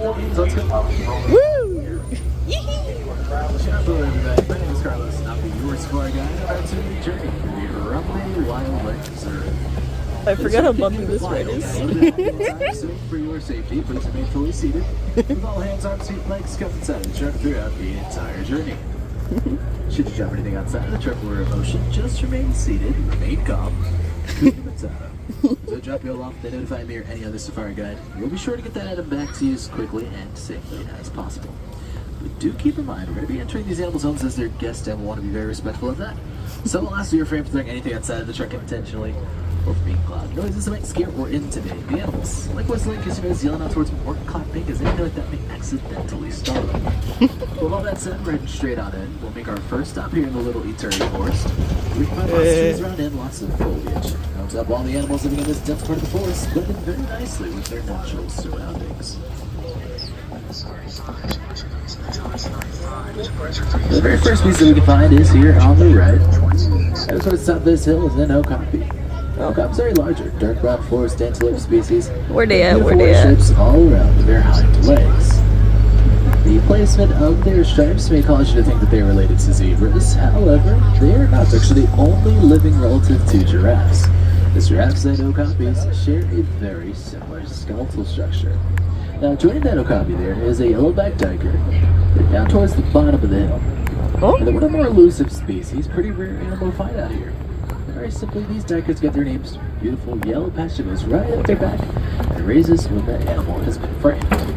Let's go. Woo! My name is Carlos, and I'll be your safari guide on our 2-week journey through the Rumney Wildlife Reserve. I forgot how bumpy this ride is. So for your safety, please remain fully seated, with all hands, arms, feet, legs cupped inside the truck throughout the entire journey. Should you drop anything outside of the truck or in motion, just remain seated, remain calm. So drop your off, then notify me or any other safari guide. We'll be sure to get that item back to you as quickly and safely as possible. But do keep in mind, we're going to be entering these animal zones as their guests and we'll want to be very respectful of that. So we'll ask you refrain from throwing anything outside of the truck intentionally, or from being loud noises that might scare or intimidate the animals. Like whistling, kissing nose, yelling out towards them, or clapping, because anything like that may accidentally startle them. With all that said, we're heading straight on in. We'll make our first stop here in the Little Eternity Forest. We can find lots of trees around and lots of foliage. Comes up all the animals living in this dense part of the forest, blending very nicely with their natural surroundings. The very first piece that we can find is here on the right. At the top of this hill is an okapi. Okapis are a larger, dark brown forest antelope species. Where they at? Where Where they at? Shapes all around their hind legs. The placement of their stripes may cause you to think that they are related to zebras. However, they are not actually the only living relative to giraffes. The giraffes and okapis share a very similar skeletal structure. Now, joining that okapi there is a yellowback duiker, down towards the bottom of the hill. Oh. And they're one of the more elusive species, pretty rare animal to find out here. Very simply, these duikers get their names from beautiful yellow patch that goes right up their back and raises when that animal has been frightened.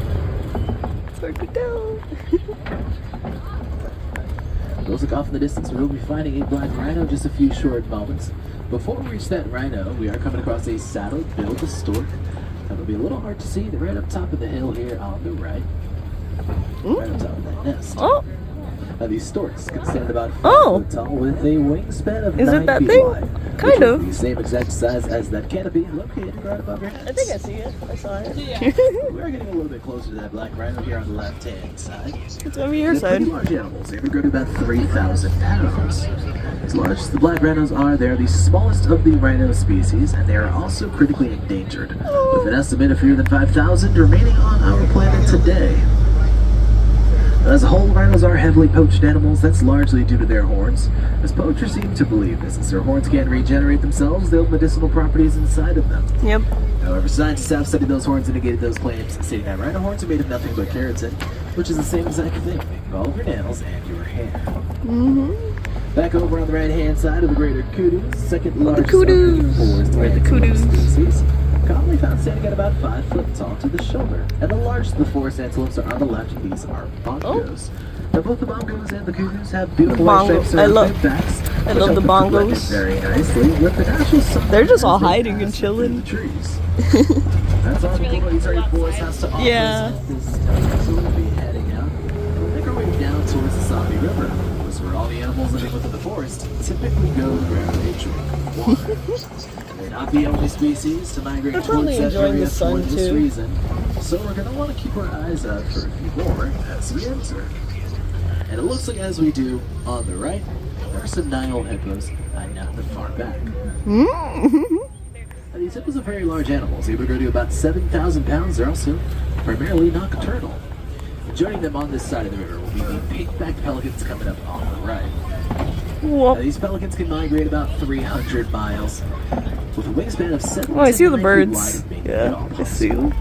Those look off in the distance, we'll be finding a black rhino in just a few short moments. Before we reach that rhino, we are coming across a saddle-billed stork. That'll be a little hard to see. They're right up top of the hill here on the right. Right up top of that nest. Oh. Now these storks can stand about 5 Oh. foot tall with a wingspan of Is 9 it that feet thing? wide. Kind of. The same exact size as that canopy located right above your head. I think I see it. I saw it. We're getting a little bit closer to that black rhino here on the left-hand side. It's over your They're pretty side. large animals. They grow to about 3,000 pounds. As large as the black rhinos are, they are the smallest of the rhino species, and they are also critically endangered, with an estimate of fewer than 5,000 remaining on our planet today. As a whole, rhinos are heavily poached animals. That's largely due to their horns, as poachers seem to believe that since their horns can't regenerate themselves, they have medicinal properties inside of them. Yep. However, scientists have studied those horns and negated those claims, stating that rhino horns are made of nothing but keratin, which is the same exact thing, making all of your nails and your hair. Back over on the right-hand side of the greater kudu, second largest forest Where are the kudus? species, commonly found standing at about 5 foot tall to the shoulder. And the largest of the forest antelopes are on the left. These are bongos. Now both the bongos and the kudus have beautiful white stripes around their backs. I love the bongos. Very nicely with the natural sun. They're just all hiding and chilling. In the trees. That's all the Little Eternity Forest has to offer. Yeah. This time, so we'll be heading out. We'll make our way down towards the Sabi River, where all the animals living within the forest typically go where they drink water. They're not the only species to migrate They're towards probably that enjoying area the sun, for this too. reason. So we're going to want to keep our eyes out for a few more as we enter. And it looks like as we do, on the right, there are some Nile hippos hiding out in the far back. Now, these hippos are very large animals. They would grow to about 7,000 pounds. They're also primarily nocturnal. Joining them on this side of the river will be the pink-backed pelicans coming up on the right. Now, these pelicans can migrate about 300 miles with a wingspan of 7 Oh, I see to the 9 feet birds. wide, making it all Yeah, I see possible. them.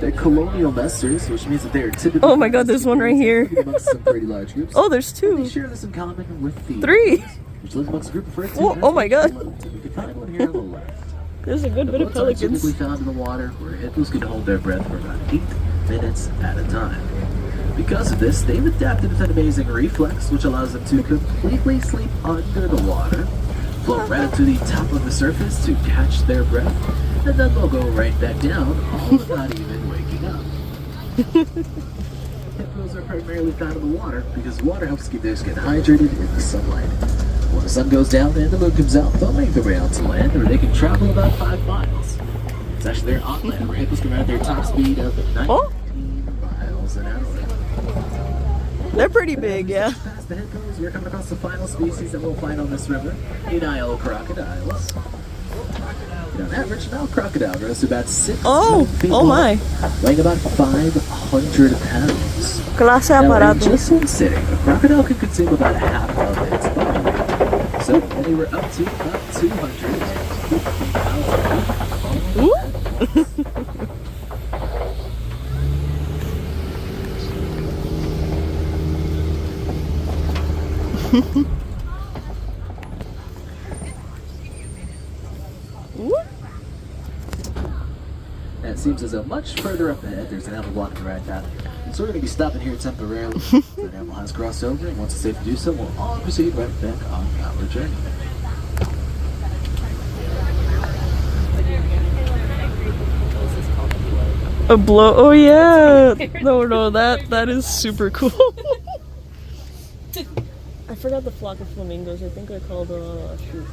They're colonial nesters, which means that they are typically... Oh my god, there's one right here. amongst some pretty large groups. Oh, there's They two. share this in common with the 3. which live amongst a group of birds. Oh my god. We can find one here on the left. There's a good bit of Boats are typically pelicans. found in the water where hippos can hold their breath for about 8 minutes at a time. Because of this, they've adapted with an amazing reflex, which allows them to completely sleep under the water, float right up to the top of the surface to catch their breath, and then they'll go right back down, all without even waking up. Hippos are primarily found in the water because water helps keep their skin hydrated in the sunlight. When the sun goes down and the moon comes out, they'll make their way out to land, or they can travel about 5 miles. It's actually there on land where hippos can run at their top speed of 19 miles an hour. They're pretty big, yeah. Past the hippos, we're coming across the final species that we'll find on this river, the Nile crocodiles. And on average, an adult crocodile grows to about 6 Oh, feet oh long, my. weighing about 500 pounds. Klase Now, in aparato. just one sitting, a crocodile can consume about half of its body weight. So, anywhere up to about 250 pounds. Ooh. Ooh. And it seems as though much further up ahead, there's an animal blocking the right path. So we're going to be stopping here temporarily. The animal has crossed over, and once it's safe to do so, we'll all proceed right back on our journey. A blow. Oh yeah. No, that is super cool. I forgot the flock of flamingos. I think they're called shoot.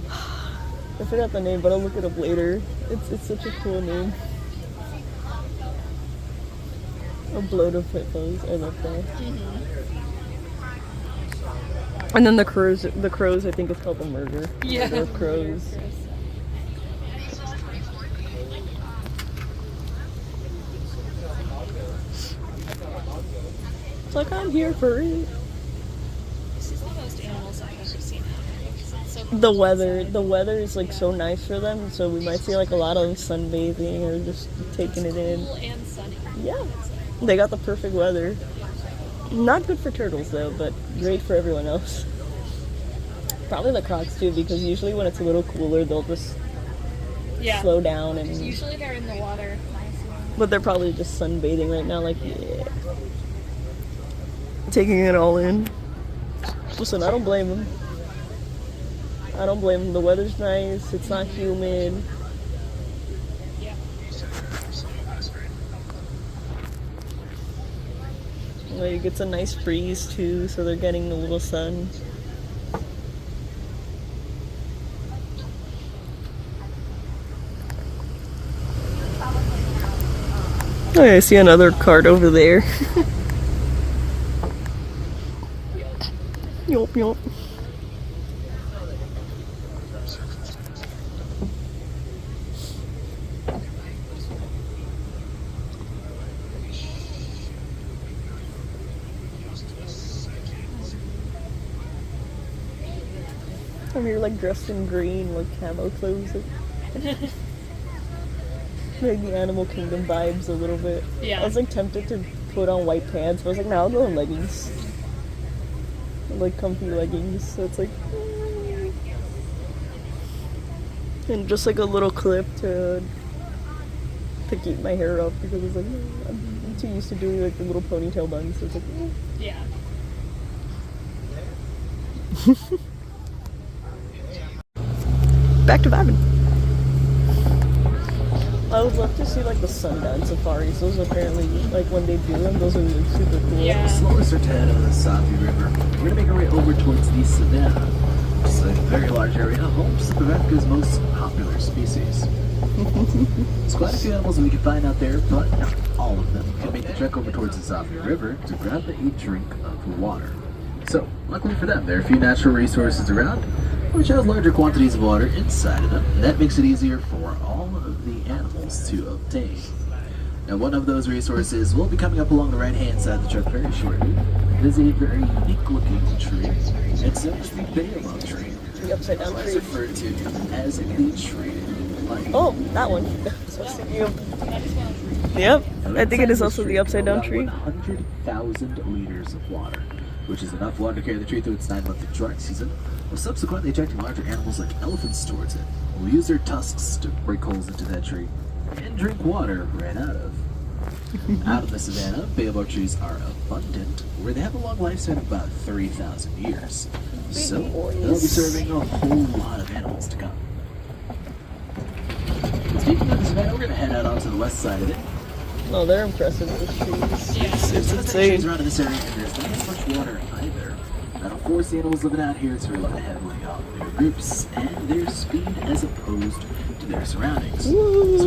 I forgot the name, but I'll look it up later. It's such a cool name. A bloat of hippos. I love that. And then the crows. I think it's called the murder. Yeah. Murder of crows. It's like I'm here for it. This is the most animals I've ever seen. It's so The weather is like so nice for them, so we might see like a lot of sunbathing or just taking it in. cool and sunny. Yeah, they got the perfect weather. Not good for turtles though, but great for everyone else. Probably the crocs too, because usually when it's a little cooler, they'll just Yeah. slow down and. Usually they're in the water. But they're probably just sunbathing right now, like yeah, taking it all in. Listen, I don't blame them. I don't blame them. The weather's nice. It's not humid. Yeah. Like it's a nice breeze too, so they're getting a little sun. Oh, yeah, I see another cart over there. Yup, yup. I'm here like dressed in green, like camo clothes. Like the Animal Kingdom vibes a little bit. Yeah. I was like tempted to put on white pants, but I was like, no, I'll go in leggings. Like comfy leggings, so it's like. And just like a little clip to keep my hair up because it's like, I'm too used to doing like the little ponytail buns, so it's like. Yeah. Back to vibing. I would love to see like the sundown safaris. Those apparently, like when they do them, those are like super cool. Yeah. Slowly start to head on the Safi River. We're going to make our way over towards the savannah, which is a very large area home to South Africa's most popular species. There's quite a few animals that we can find out there, but not all of them can make the trek over towards the Safi River to grab a drink of water. So, luckily for them, there are a few natural resources around, which has larger quantities of water inside of them, and that makes it easier for all of the animals to obtain. Now, one of those resources will be coming up along the right-hand side of the truck very shortly. It is a very unique-looking tree. It's known as the baobab tree. The upside down It's tree. referred to as the tree of life. Oh, that one. So I was thinking of- Yep, I think it is also the upside down tree. 100,000 liters of water, which is enough water to carry the tree through its 9-month drought season, while subsequently ejecting larger animals like elephants towards it, who will use their tusks to break holes into that tree and drink water right out of. Out in the savannah, baobab trees are abundant, where they have a long lifespan of about 3,000 years. So, they'll be serving a whole lot of animals to come. Speaking of the savannah, we're going to head out onto the west side of it. Oh, they're impressive, those trees. Yeah. It's There's trees insane. around in this area, and there's not as much water either. That'll force the animals living out here to rely heavily on their groups and their speed as opposed to their surroundings. So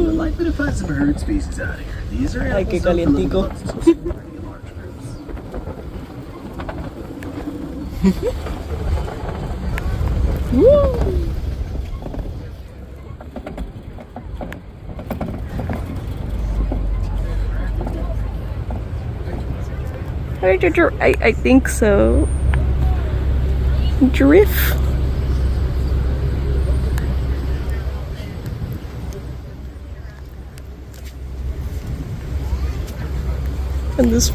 we're likely to find some herd species out here. These are Ay, qué animals known for living calientico. amongst mostly pretty large groups. Woo! I think so. Giraffe. And this.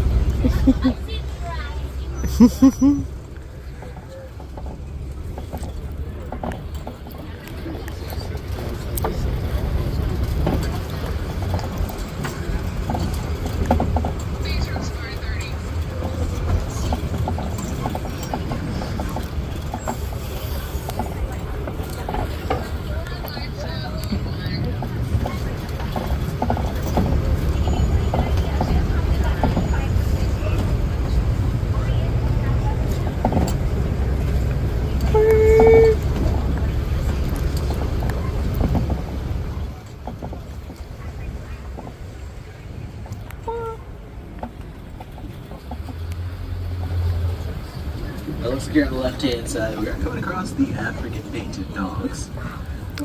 It looks like here on the left-hand side, we are coming across the African painted dogs.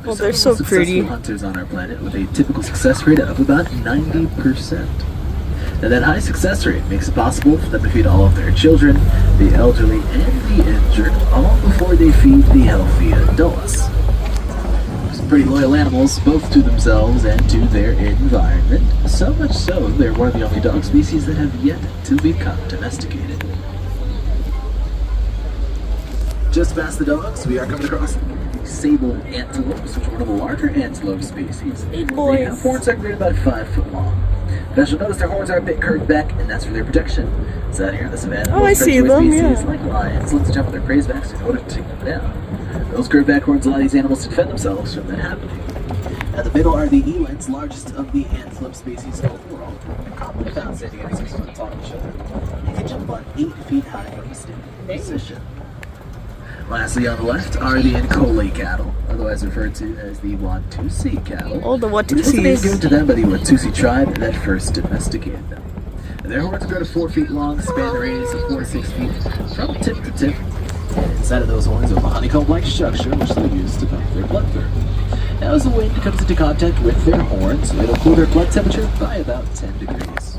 Oh, they're so pretty. Hunters on our planet with a typical success rate of about 90%. Now that high success rate makes it possible for them to feed all of their children, the elderly, and the injured, all before they feed the healthy adults. Some pretty loyal animals, both to themselves and to their environment. So much so, they're one of the only dog species that have yet to become domesticated. Just past the dogs, we are coming across sable antelopes, which are one of the larger antelope species. Big boys. They have horns that are greater about 5 foot long. But as you'll notice, their horns are a bit curved back, and that's for their protection. So out here in the savannah, I see them, species like lions look to jump on their prey's backs in order to take them down. Those curved back horns allow these animals to defend themselves from that happening. At the middle are the elands, largest of the antelope species in the world. They're commonly found standing at 6 foot tall each other. They can jump about 8 feet high from a standing position. Lastly, on the left are the Nkole cattle, otherwise referred to as the Watusi cattle. Oh, the Which was the name Watusis. given to them by the Watusi tribe that first domesticated them. Their horns grow to 4 feet long, span the radius of 4 to 6 feet from tip to tip. And inside of those horns is a honeycomb-like structure which they use to pump their blood through. Now, as the wind comes into contact with their horns, it'll cool their blood temperature by about 10 degrees.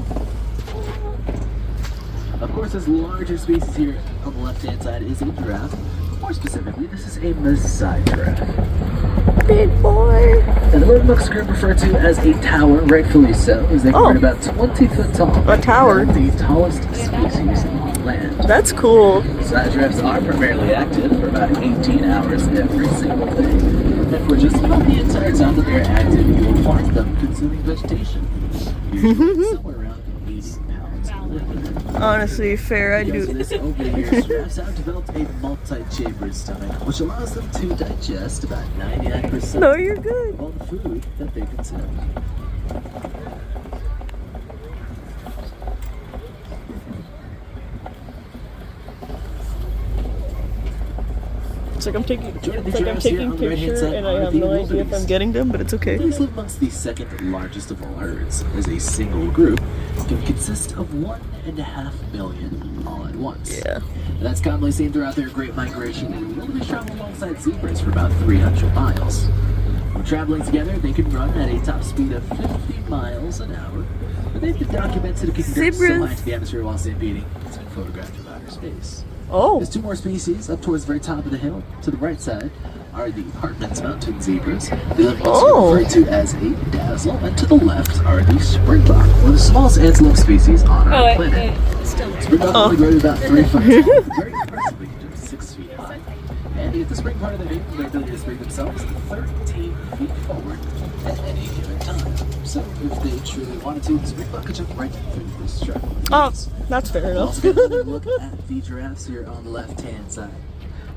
Of course, this larger species here on the left-hand side is a giraffe. More specifically, this is a Maasai giraffe. Big boy. And the Mountain group referred to as a tower, rightfully so, as they can grow about 20 foot tall. A tower? They're the tallest species on land. That's cool. Maasai giraffes are primarily active for about 18 hours every single day. And for just about the entire time that they're active, you will find them consuming vegetation. Usually somewhere around 80 pounds per litter. Honestly, fair. I Because do. of this, over the years, giraffes have developed a multi-chambered stomach, which allows them to digest about 99% No, you're good. of all the food that they consume. It's like I'm taking, Joining the it's like I'm giraffes here taking on the right-hand picture side and I are have the no idea if I'm wildebeest. getting them, but it's okay. These live amongst the second largest of all herds, as a single group can consist of 1.5 million all at once. Yeah. And that's commonly seen throughout their great migration, and wildebeest travel alongside zebras for about 300 miles. When traveling together, they can run at a top speed of 50 miles an hour, but they've been documented to kick so Zebras. high into the atmosphere while stampeding. It's been photographed from outer space. Oh. There's 2 more species up towards the very top of the hill. To the right side are the Hartmann's mountain zebras. They live also referred to as a dazzle. And to the left are the springbok, one of the smallest antelope species on our planet. Springbok only grow to about 3 foot tall, very impressively, just 6 feet high. And they get the spring part of their ability to spring themselves 13 feet forward at any given time. So if they truly wanted to, the springbok could jump right through this trap. Oh, that's fair Let's enough. get another look at the giraffes here on the left-hand side.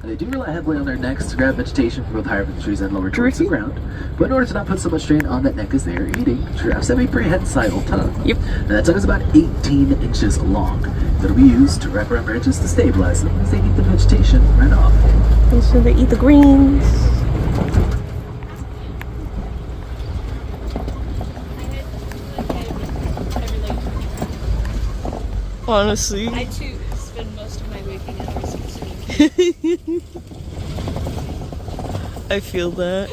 Now, they do rely heavily on their necks to grab vegetation from both higher up in the trees and lower towards the ground. But in order to not put so much strain on that neck as they are eating, giraffes have a prehensidal tongue. Yep. Now, that tongue is about 18 inches long. That'll be used to wrap around branches to stabilize them as they eat the vegetation right off. And so they eat the greens. Honestly. I too spend most of my waking hours sleeping. I feel that.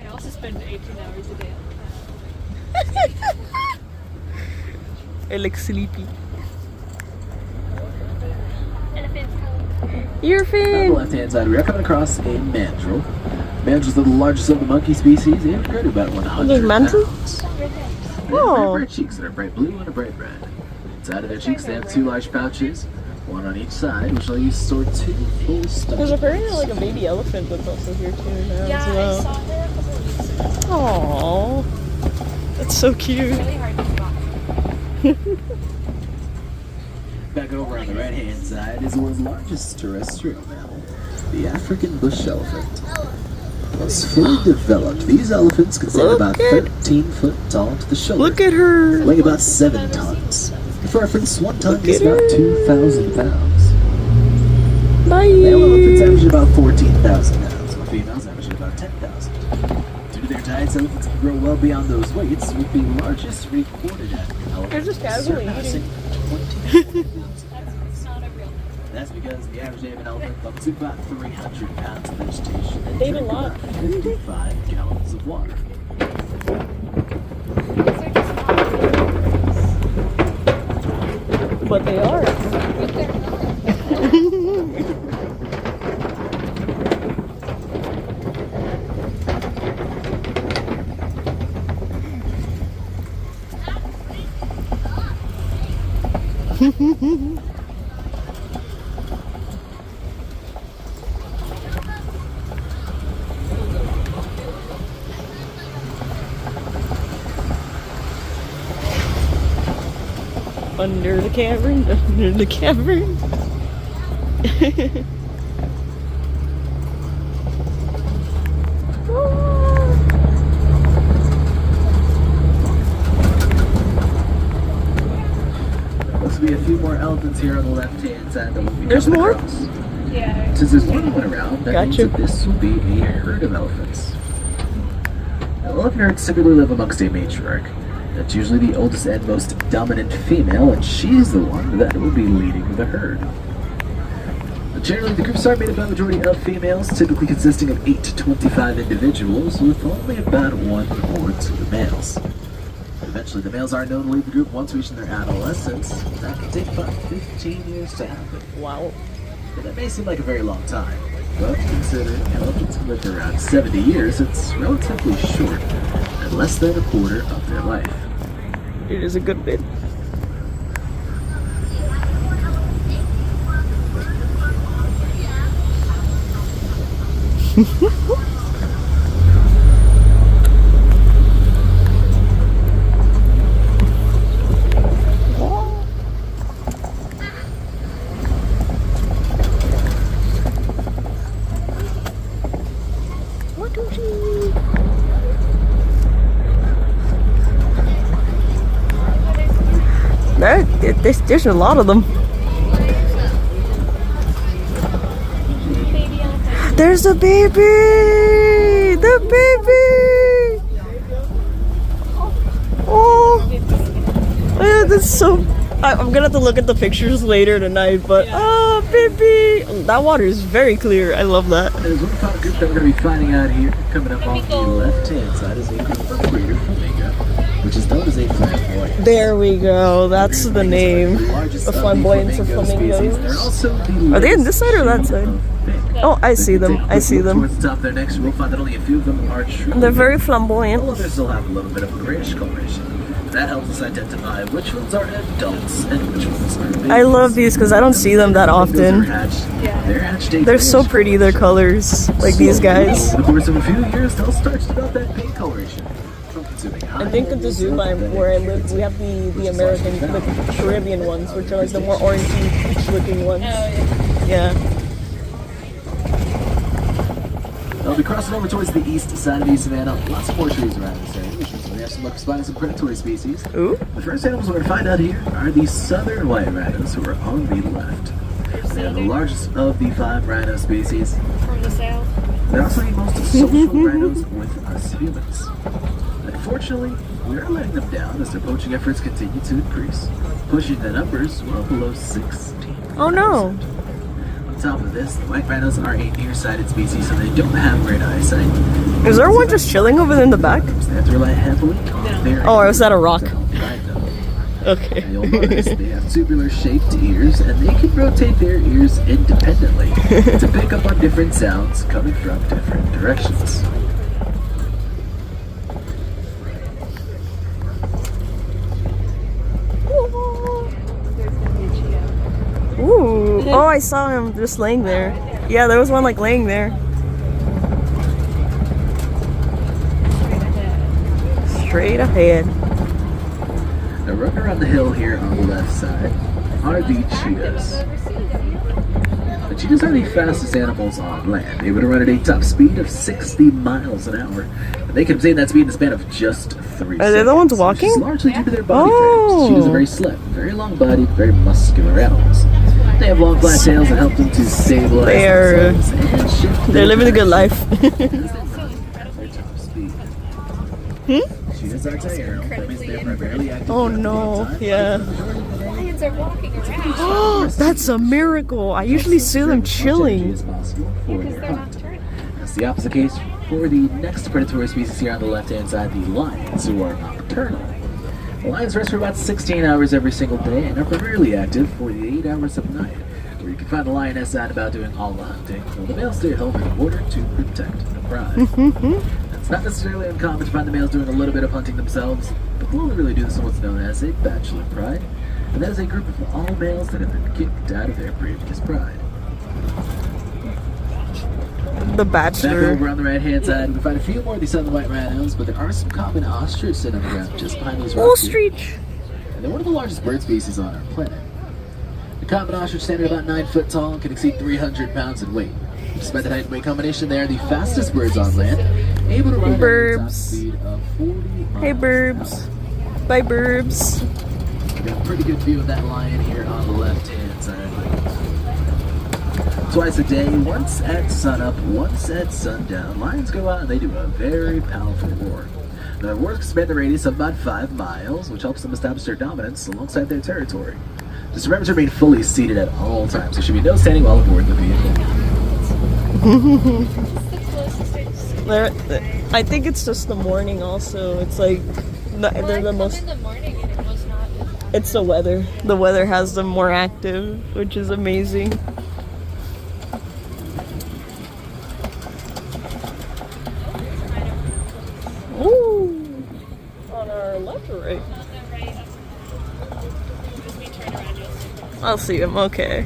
I also spend 18 hours a day. I look sleepy. On the Earfin! left-hand side, we are coming across a mandrill. Mandrills are the largest of the monkey species and grow to about 100 There's mandrill? pounds. They have Oh. bright cheeks that are bright blue and a bright red. Inside of their cheeks, they have 2 large pouches, one on each side, which allow you to store 2 full stomach. There's apparently like a baby elephant that's also here too now Yeah, as I well. saw her a couple of weeks ago. Aww. That's so cute. It's really hard to spot. Back over on the right-hand side is the world's largest terrestrial mammal, the African bush elephant. Once fully developed, these elephants can stand Look about at- 13 foot tall to the shoulder, Look at her! weighing about 7 tons. For reference, 1 ton Look is at about her. 2,000 pounds. Bye! Male elephants average about 14,000 pounds, while females average about 10,000. Due to their diets, elephants can grow well beyond those weights, with the largest recorded elephant They're just casually surpassing eating. 20,000 pounds. That's not a real thing. That's because the average day of an elephant comes to about 300 pounds of vegetation and They eat a drink lot. about 55 gallons of water. These are just not real things. But they are. But they're not. Under the cavern, under the cavern. Looks to be a few more elephants here on the left-hand side that will be There's coming more? across. Yeah. Since there's more than one around, that means Gotcha. that this will be a herd of elephants. Now, elephant herds typically live amongst a matriarch. That's usually the oldest and most dominant female, and she's the one that will be leading the herd. But generally, the groups are made up by a majority of females, typically consisting of 8 to 25 individuals, with only about 1 or 2 males. Eventually, the males are known to leave the group once reaching their adolescence. That can take about 15 years to happen. Wow. But that may seem like a very long time, but considering elephants can live for around 70 years, it's relatively short, and less than a quarter of their life. It is a good bit. There's a lot of them. Baby elephant. There's a baby! The baby! Oh, yeah, that's so. I'm gonna have to look at the pictures later tonight, but oh, baby! That water is very clear. I love that. There's one top group that we're going to be finding out here, coming up on the left-hand side is a group of greater flamingo, which is known as a flamboyant. There we go. That's the name. Largest The of the flamboyants of flamingo species. flamingos. They're also the Are they in this largest side or that shade side? of pink. Oh, I see them. Take a I quick see look them. Towards the top there next, we'll find that only a few of them are true. They're very All of flamboyant. them still have a little bit of a grayish coloration. That helps us identify which ones are adults and which ones are babies. I love these because I don't see them that often. They're hatched a They're so grayish pretty, their coloration. colors. Like these guys. Over the course of a few years, they'll start to develop that pink coloration. From consuming I think at the zoo where I live, we have the American, the Caribbean ones, which are like the more orangey, peach-looking ones. Oh, yeah. Yeah. I'll be crossing over towards the east side of the savannah. Lots of more trees around this area, which means we have some luck spotting some predatory species. Ooh. The first animals we're going to find out here are the southern white rhinos, who are on the left. They are the largest of the 5 rhino species. From the south. They're also the most social rhinos with us humans. Unfortunately, we are letting them down as their poaching efforts continue to increase, pushing the numbers well below 16. Oh no. On top of this, the white rhinos are a nearsighted species, so they don't have great eyesight. Is there one just chilling over there in the back? They have to rely heavily on their Oh, I was at a rock. to help guide them. Okay. Now you'll notice they have tubular shaped ears and they can rotate their ears independently to pick up on different sounds coming from different directions. Ooh. Oh, I saw him just laying there. Yeah, there was one like laying there. Straight ahead. Now running around the hill here on the left side are the cheetahs. The cheetahs are the fastest animals on land, able to run at a top speed of 60 miles an hour. And they can obtain that speed in the span of just 3 seconds. Are they the ones walking? Which is largely due to their body Oh. frames. Cheetahs are very slim, very long-bodied, very muscular animals. They have long flat tails that help them to stabilize themselves and shift They're their living a good life. direction at their top speed. Cheetahs are diurnal, that means they're primarily active Oh throughout the no, daytime. yeah. Lions are walking around. That's a miracle. I usually see them chilling. As possible for Because their they're hunt. nocturnal. That's the opposite case for the next predatory species here on the left-hand side, the lions, who are nocturnal. The lions rest for about 16 hours every single day and are primarily active for the 8 hours of night, where you can find the lioness out about doing all the hunting, while the males stay home in order to protect the pride. It's not necessarily uncommon to find the males doing a little bit of hunting themselves, but they'll only really do this in what's known as a bachelor pride, and that is a group of all males that have been kicked out of their previous pride. The Back Bachelor. over on the right-hand side, we find a few more of these southern white rhinos, but there are some common ostriches sitting on the ground just behind these rocks. here. Ostrich. And they're one of the largest bird species on our planet. The common ostrich stands at about 9 foot tall and can exceed 300 pounds in weight. Despite the height and weight combination, they are the fastest birds on land, able to run at a top Burbs. speed of 40 miles Hey, an burbs. Bye, burbs. hour. We've got a pretty good view of that lion here on the left-hand side. Twice a day, once at sunup, once at sundown, lions go out and they do a very powerful roar. The roars expand the radius of about 5 miles, which helps them establish their dominance alongside their territory. Just remember to remain fully seated at all times. There should be no standing while aboard the vehicle. I think it's just the morning also. It's like, they're the most, in the morning and it was not. it's the weather. The weather has them more active, which is amazing. Ooh. On our left or right? I'll see him, okay.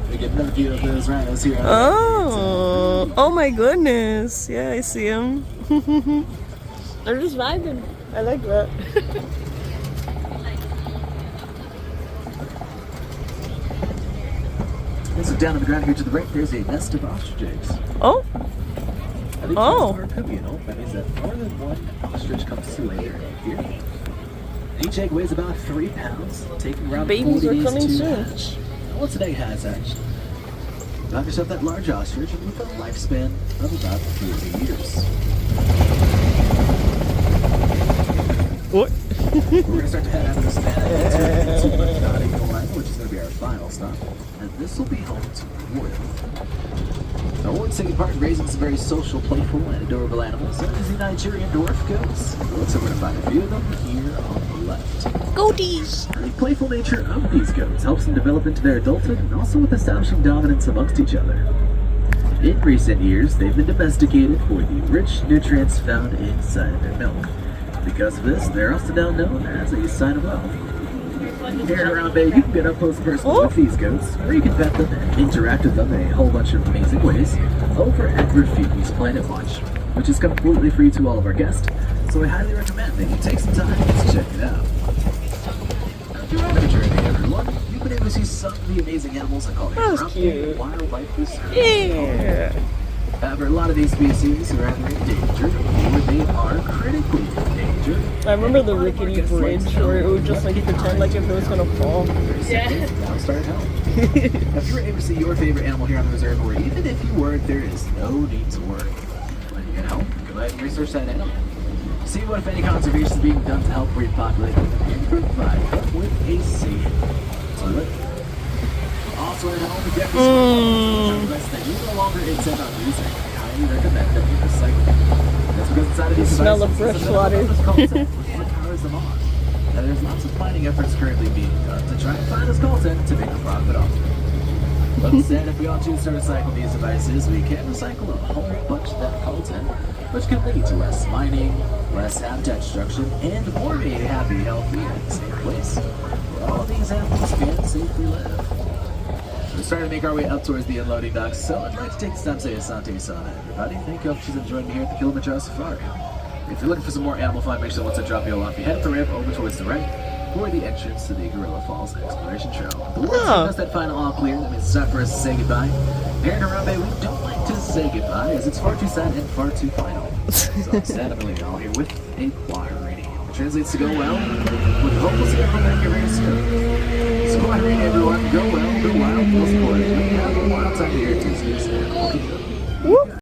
We get another view of those rhinos here. Oh my goodness. Yeah, I see him. They're just vibing. I like that. So down on the ground here to the right, there's a nest of ostrich eggs. Oh, I think Oh. are communal. That means that more than one ostrich comes to lay their egg here. Each egg weighs about 3 pounds, taking around Babies 40 are days coming to soon. hatch. And once an egg has hatched, you have yourself that large ostrich with a lifespan of about 40 years. what? We're going to start to head out of the savannah into the Nautical Line, which is going to be our final stop. And this will be home to Royal. Now, Royal's taking part in raising some very social, playful, and adorable animals. That is the Nigerian dwarf goats. So we're going to find a few of them here on the left. Goatees. The playful nature of these goats helps them develop into their adulthood and also with establishing dominance amongst each other. In recent years, they've been domesticated for the rich nutrients found inside their milk. Because of this, they're also now known as a sign of wealth. Here around Bay, you can get up close and personal with these goats, or you can pet them and interact with them in a whole bunch of amazing ways over at Graffiti's Planet Watch, which is completely free to all of our guests, so I highly recommend that you take some time to check it out. Throughout our journey, everyone, you've been able to see some of the amazing animals I call That was Grumpy cute. Wildlife Reserve. Yeah. However, a lot of these species are either endangered or they are critically endangered. I remember the rickety bridge where it would just like pretend like if it was gonna fall. Yeah. Now start help. Now, if you were able to see your favorite animal here on the reserve, or even if you weren't, there is no need to worry. When you get home, go ahead and research that animal. See what, if any, conservation is being done to help repopulate and provide them with a safe toilet. Also at home, if you have to that you no longer intend on using, I highly recommend that you recycle. That's because inside of these Smell devices of is fresh a water. concept which powers them on. Now, there's lots of finding efforts currently being done to try and find this coltan to make a profit off of. But instead, if we all choose to recycle these devices, we can recycle a whole bunch of that coltan, which can lead to less mining, less habitat destruction, and more of a happy, healthy, and safe place where all these animals can safely live. We're starting to make our way up towards the unloading docks, so I'd like to take this time to say asante sana, everybody. Thank you all for joining me here at the Kilimanjaro Safari. If you're looking for some more animal fun, make sure once I drop you all off, you head up the ramp over towards the right for the entrance to the Gorilla Falls Exploration Trail. The words giving us that final all clear, that means it's time for us to say goodbye. Here in Harambe, we don't like to say goodbye, as it's far too sad and far too final. So instead, I'm going to leave it all here with a choir reading. It translates to go well, with hope we'll see everyone back here very soon. So choir reading, everyone, go well, go wild, most importantly, have a wild time here at Disney's Animal Kingdom.